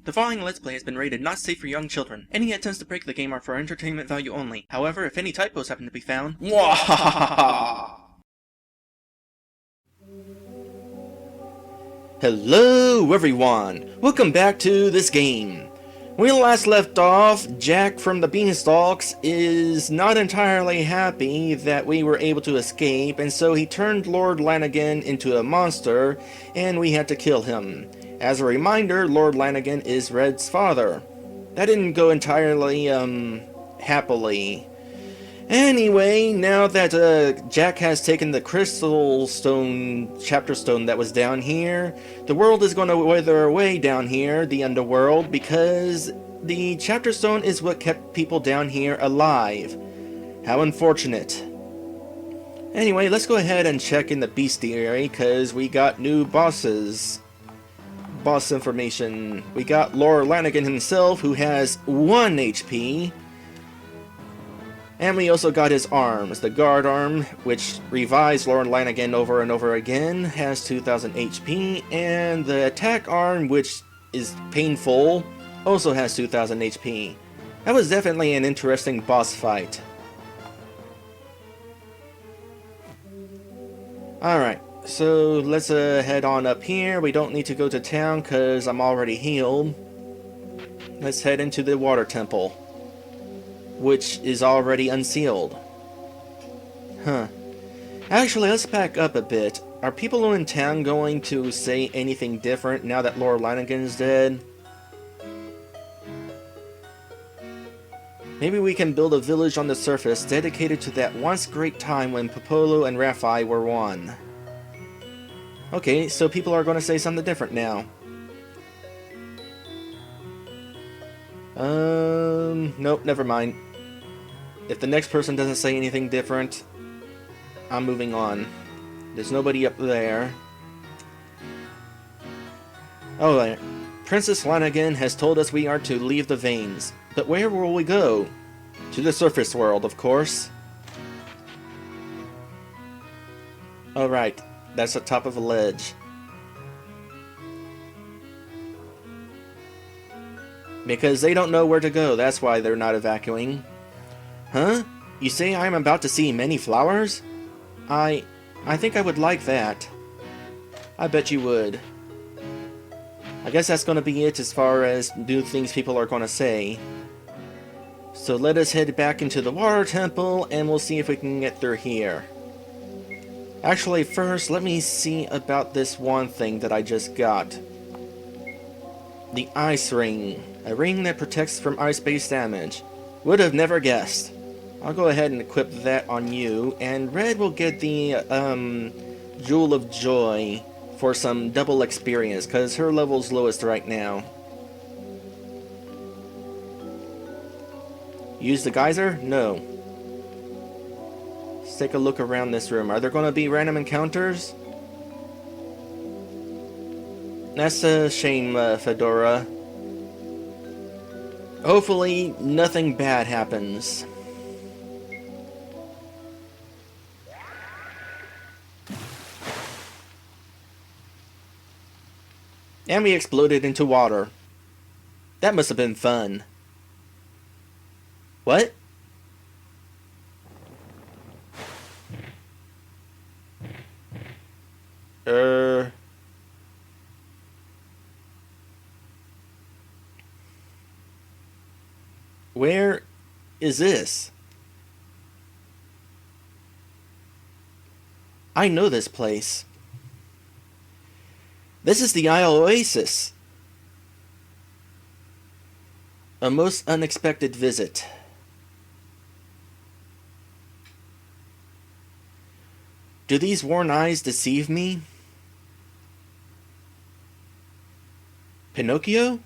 The following Let's Play has been rated not safe for young children. Any attempts to break the game are for entertainment value only. However, if any typos happen to be found, Hello everyone! Welcome back to this game. When we last left off, Jack from the Beanstalks is not entirely happy that we were able to escape, and so he turned Lord Lanigan into a monster, and we had to kill him. As a reminder, Lord Lanigan is Red's father. That didn't go entirely, happily. Anyway, now that Jack has taken the crystal stone, chapter stone that was down here, the world is going to wither away down here, the underworld, because the chapter stone is what kept people down here alive. How unfortunate. Anyway, let's go ahead and check in the bestiary, because we got new bosses. Boss information. We got Lord Lanigan himself, who has 1 HP. And we also got his arms. The guard arm, which revives Lord Lanigan over and over again, has 2000 HP. And the attack arm, which is painful, also has 2000 HP. That was definitely an interesting boss fight. Alright, so let's head on up here. We don't need to go to town because I'm already healed. Let's head into the water temple, which is already unsealed. Huh. Actually, let's back up a bit. Are people in town going to say anything different now that Lord Lanigan's dead? Maybe we can build a village on the surface dedicated to that once great time when Popolo and Raffi were one. Okay, so people are going to say something different now. Nope, never mind. If the next person doesn't say anything different, I'm moving on. There's nobody up there. Oh, Princess Lanigan has told us we are to leave the veins. But where will we go? To the surface world, of course. Alright, that's the top of a ledge. Because they don't know where to go, that's why they're not evacuating. Huh? You say I'm about to see many flowers? I think I would like that. I bet you would. I guess that's gonna be it as far as new things people are gonna say. So let us head back into the water temple and we'll see if we can get through here. Actually, first, let me see about this one thing that I just got. The ice ring. A ring that protects from ice-based damage. Would have never guessed. I'll go ahead and equip that on you, and Red will get the, Jewel of Joy for some double experience, because her level's lowest right now. Use the geyser? No. Let's take a look around this room. Are there going to be random encounters? That's a shame, Fedora. Hopefully, nothing bad happens. And we exploded into water. That must have been fun. What? Where is this? I know this place. This is the Isle Oasis. A most unexpected visit. Do these worn eyes deceive me? Pinocchio?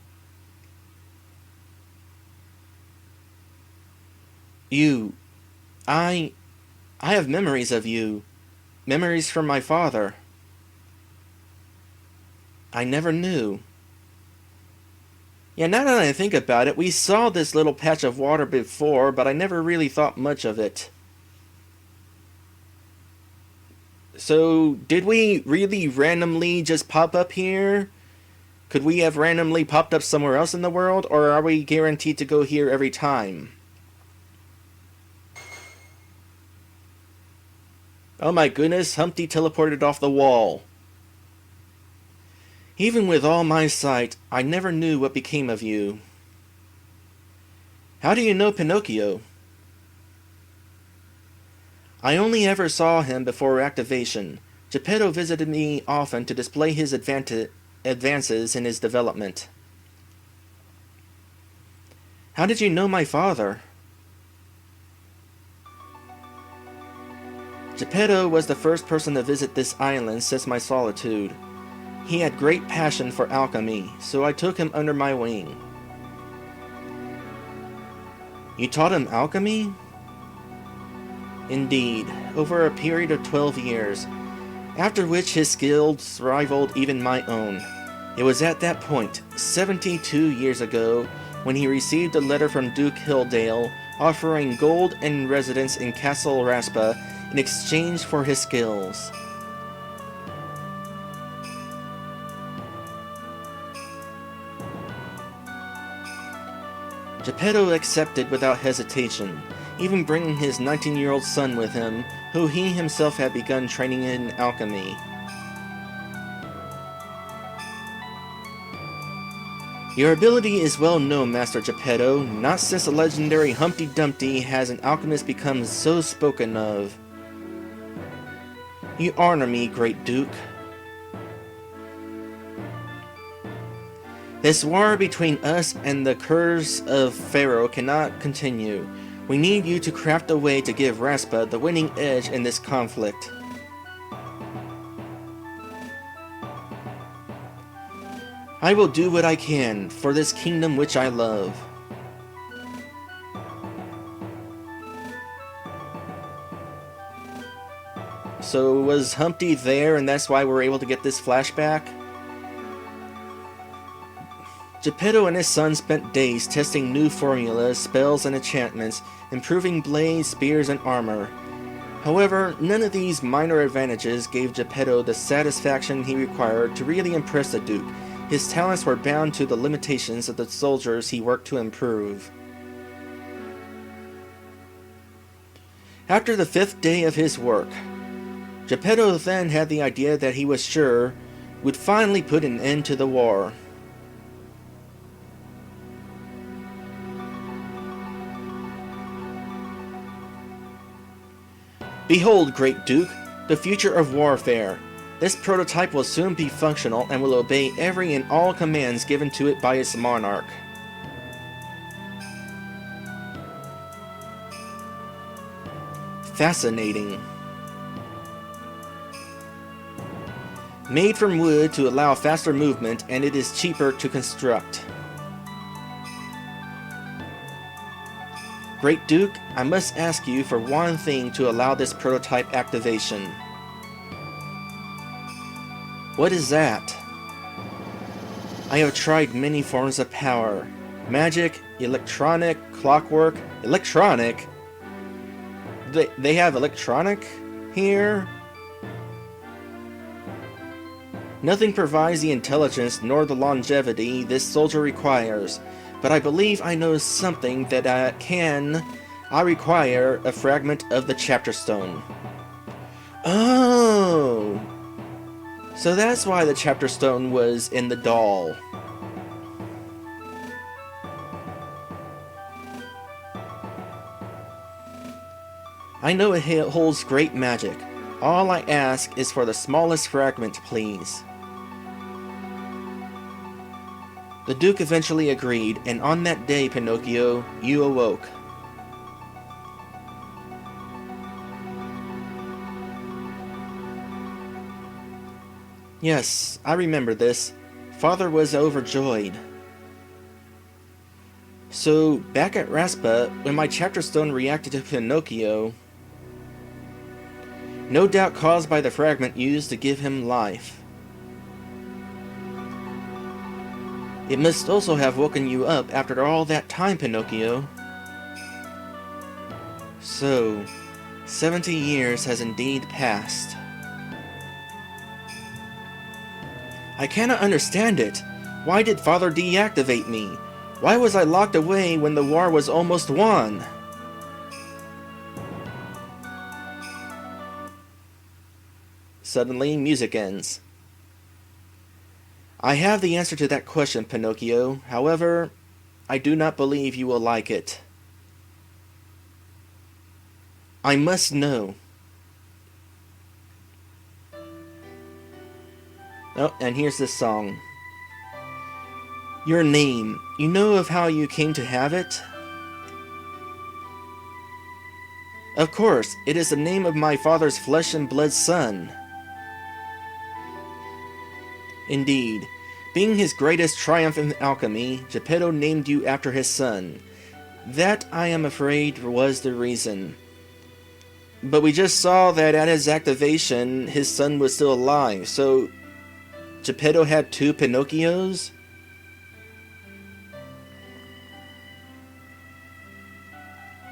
You. I have memories of you. Memories from my father. I never knew. Yeah, now that I think about it, we saw this little patch of water before, but I never really thought much of it. So, did we really randomly just pop up here? Could we have randomly popped up somewhere else in the world, or are we guaranteed to go here every time? Oh my goodness, Humpty teleported off the wall. Even with all my sight, I never knew what became of you. How do you know Pinocchio? I only ever saw him before activation. Geppetto visited me often to display his advances in his development. How did you know my father? Geppetto was the first person to visit this island since my solitude. He had great passion for alchemy, so I took him under my wing. You taught him alchemy? Indeed, over a period of 12 years, after which his skills rivaled even my own. It was at that point, 72 years ago, when he received a letter from Duke Hilldale offering gold and residence in Castle Raspa in exchange for his skills. Geppetto accepted without hesitation, even bringing his 19-year-old son with him, who he himself had begun training in alchemy. Your ability is well known, Master Geppetto, not since the legendary Humpty Dumpty has an alchemist become so spoken of. You honor me, Great Duke. This war between us and the curse of Pharaoh cannot continue. We need you to craft a way to give Raspa the winning edge in this conflict. I will do what I can for this kingdom which I love. So was Humpty there and that's why we're able to get this flashback? Geppetto and his son spent days testing new formulas, spells, and enchantments, improving blades, spears, and armor. However, none of these minor advantages gave Geppetto the satisfaction he required to really impress the Duke. His talents were bound to the limitations of the soldiers he worked to improve. After the 5th day of his work, Geppetto then had the idea that he was sure would finally put an end to the war. Behold, Great Duke, the future of warfare. This prototype will soon be functional and will obey every and all commands given to it by its monarch. Fascinating. Made from wood to allow faster movement, and it is cheaper to construct. Great Duke, I must ask you for one thing to allow this prototype activation. What is that? I have tried many forms of power. Magic, electronic, clockwork, electronic? They have electronic here? Nothing provides the intelligence nor the longevity this soldier requires, but I believe I know something that I require a fragment of the Chapter Stone. Oh! So that's why the Chapter Stone was in the doll. I know it holds great magic. All I ask is for the smallest fragment, please. The Duke eventually agreed, and on that day, Pinocchio, you awoke. Yes, I remember this. Father was overjoyed. So, back at Raspa, when my Chapter Stone reacted to Pinocchio, no doubt caused by the fragment used to give him life. It must also have woken you up after all that time, Pinocchio. So, 70 years has indeed passed. I cannot understand it. Why did Father deactivate me? Why was I locked away when the war was almost won? Suddenly, music ends. I have the answer to that question, Pinocchio. However, I do not believe you will like it. I must know. Oh, and here's this song. Your name. You know of how you came to have it? Of course, it is the name of my father's flesh and blood son. Indeed, being his greatest triumph in alchemy, Geppetto named you after his son. That, I am afraid, was the reason. But we just saw that at his activation, his son was still alive, so Geppetto had two Pinocchios?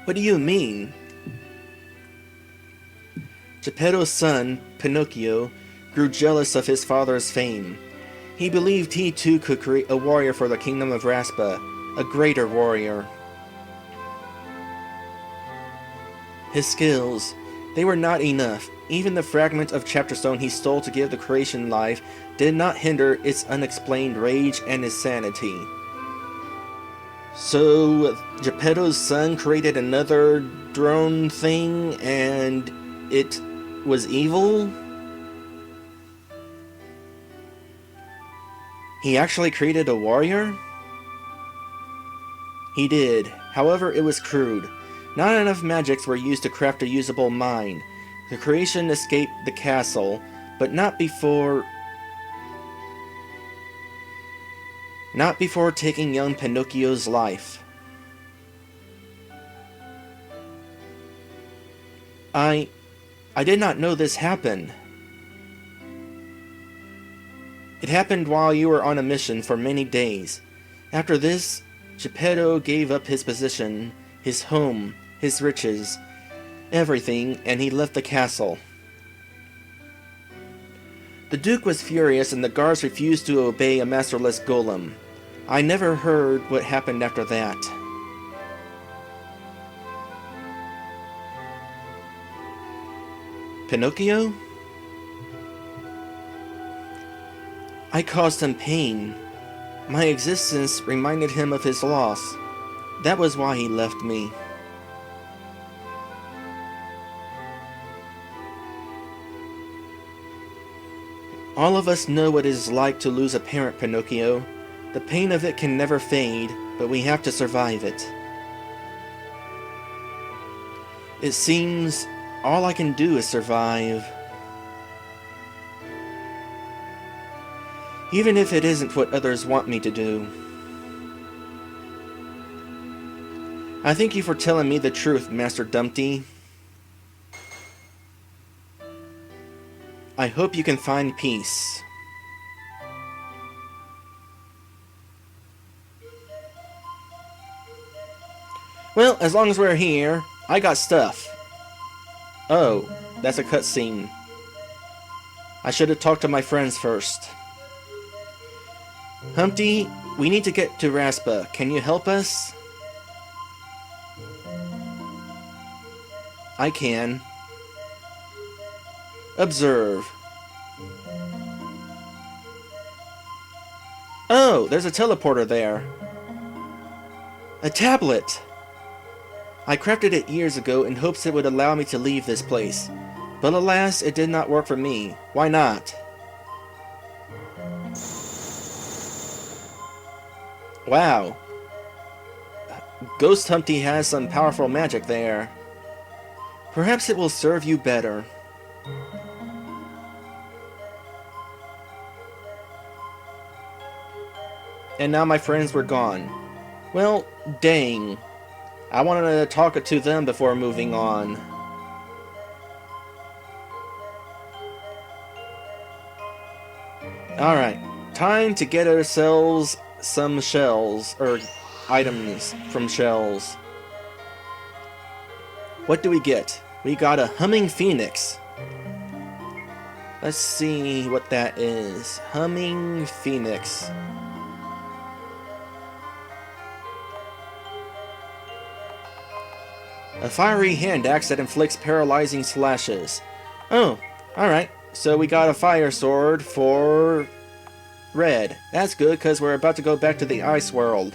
What do you mean? Geppetto's son, Pinocchio, grew jealous of his father's fame. He believed he too could create a warrior for the kingdom of Raspa, a greater warrior. His skills, they were not enough. Even the fragment of Chapterstone he stole to give the creation life did not hinder its unexplained rage and his sanity. So, Geppetto's son created another drone thing, and it was evil? He actually created a warrior? He did. However, it was crude. Not enough magics were used to craft a usable mine. The creation escaped the castle, but not before taking young Pinocchio's life. I did not know this happened. It happened while you were on a mission for many days. After this, Geppetto gave up his position, his home, his riches, everything, and he left the castle. The Duke was furious and the guards refused to obey a masterless golem. I never heard what happened after that. Pinocchio? I caused him pain. My existence reminded him of his loss. That was why he left me. All of us know what it is like to lose a parent, Pinocchio. The pain of it can never fade, but we have to survive it. It seems all I can do is survive. Even if it isn't what others want me to do. I thank you for telling me the truth, Master Dumpty. I hope you can find peace. Well, as long as we're here, I got stuff. Oh, that's a cutscene. I should have talked to my friends first. Humpty, we need to get to Raspa. Can you help us? I can. Observe. Oh, there's a teleporter there. A tablet! I crafted it years ago in hopes it would allow me to leave this place. But alas, it did not work for me. Why not? Wow. Ghost Humpty has some powerful magic there. Perhaps it will serve you better. And now my friends were gone. Well, dang. I wanted to talk to them before moving on. Alright, time to get ourselves some shells, or items from shells. What do we get? We got a humming phoenix. Let's see what that is. Humming phoenix. A fiery hand axe that inflicts paralyzing slashes. Oh, alright. So we got a fire sword for Red. That's good, because we're about to go back to the ice world.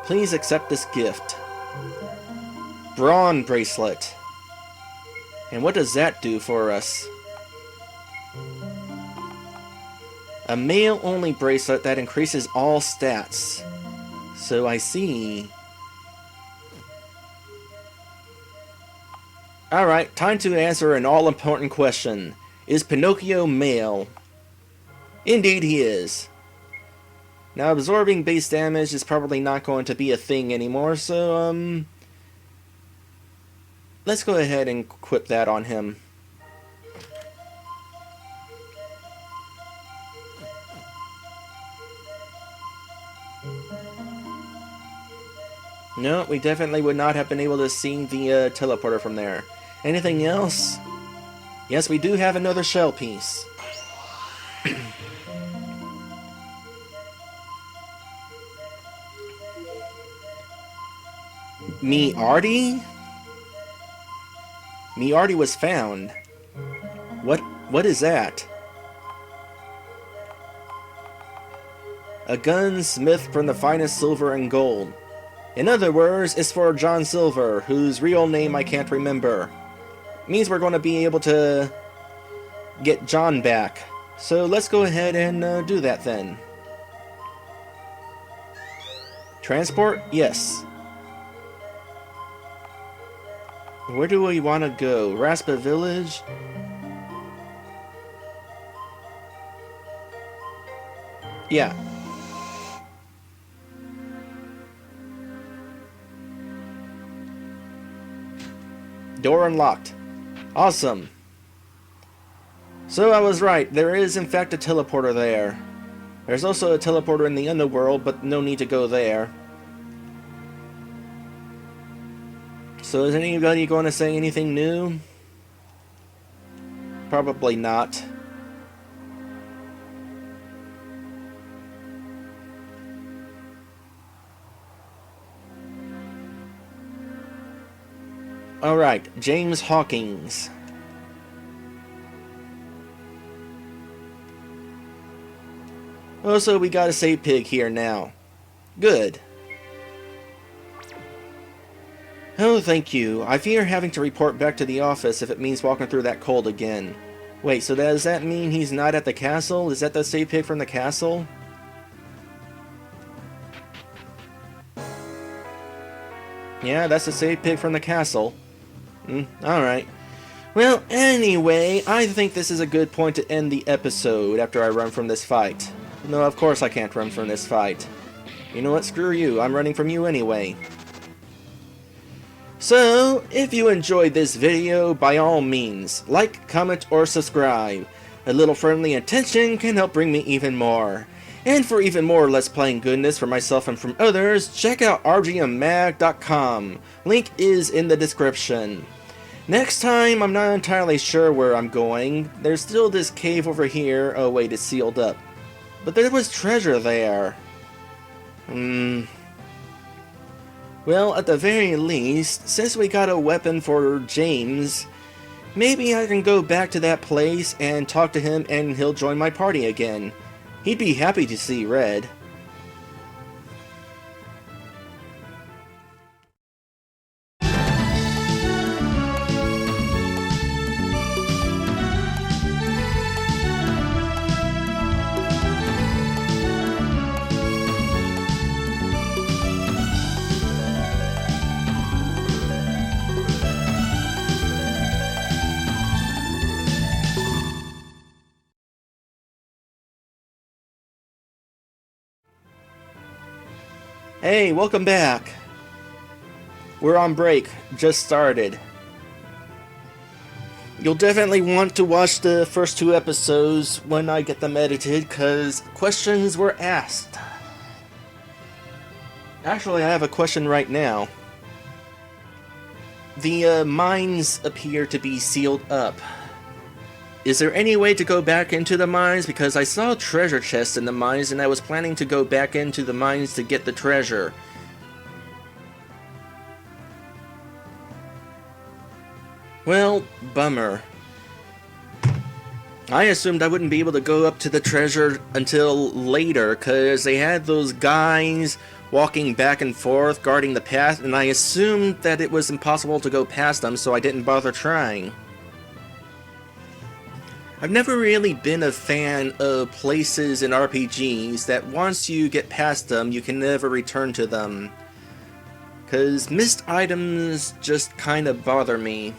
Please accept this gift. Brawn bracelet. And what does that do for us? A male-only bracelet that increases all stats. So I see. Alright, time to answer an all-important question. Is Pinocchio male? Indeed he is. Now, absorbing base damage is probably not going to be a thing anymore, so, let's go ahead and equip that on him. No, we definitely would not have been able to see the teleporter from there. Anything else? Yes, we do have another shell piece. Me-arty? Me-arty was found. What is that? A gunsmith from the finest silver and gold. In other words, it's for John Silver, whose real name I can't remember. Means we're going to be able to get John back. So let's go ahead and do that then. Transport? Yes. Where do we want to go? Raspa Village? Yeah. Door unlocked. Awesome. So I was right. There is in fact a teleporter there. There's also a teleporter in the underworld, but no need to go there. So is anybody going to say anything new? Probably not. Alright, James Hawkins. Also, we got a save pig here now. Good. Oh, thank you. I fear having to report back to the office if it means walking through that cold again. Wait, so does that mean he's not at the castle? Is that the save pig from the castle? Yeah, that's the save pig from the castle. Alright. Well, anyway, I think this is a good point to end the episode after I run from this fight. No, of course I can't run from this fight. You know what? Screw you. I'm running from you anyway. So, if you enjoyed this video, by all means, like, comment, or subscribe. A little friendly attention can help bring me even more. And for even more Let's Playing goodness for myself and from others, check out rpgmmag.com. Link is in the description. Next time, I'm not entirely sure where I'm going. There's still this cave over here. Oh wait, it's sealed up. But there was treasure there. Well, at the very least, since we got a weapon for James, maybe I can go back to that place and talk to him and he'll join my party again. He'd be happy to see Red. Hey, welcome back. We're on break. Just started. You'll definitely want to watch the first 2 episodes when I get them edited, because questions were asked. Actually, I have a question right now. The mines appear to be sealed up. Is there any way to go back into the mines? Because I saw treasure chests in the mines and I was planning to go back into the mines to get the treasure. Well, bummer. I assumed I wouldn't be able to go up to the treasure until later, because they had those guys walking back and forth, guarding the path, and I assumed that it was impossible to go past them, so I didn't bother trying. I've never really been a fan of places in RPGs that once you get past them, you can never return to them. Because missed items just kind of bother me.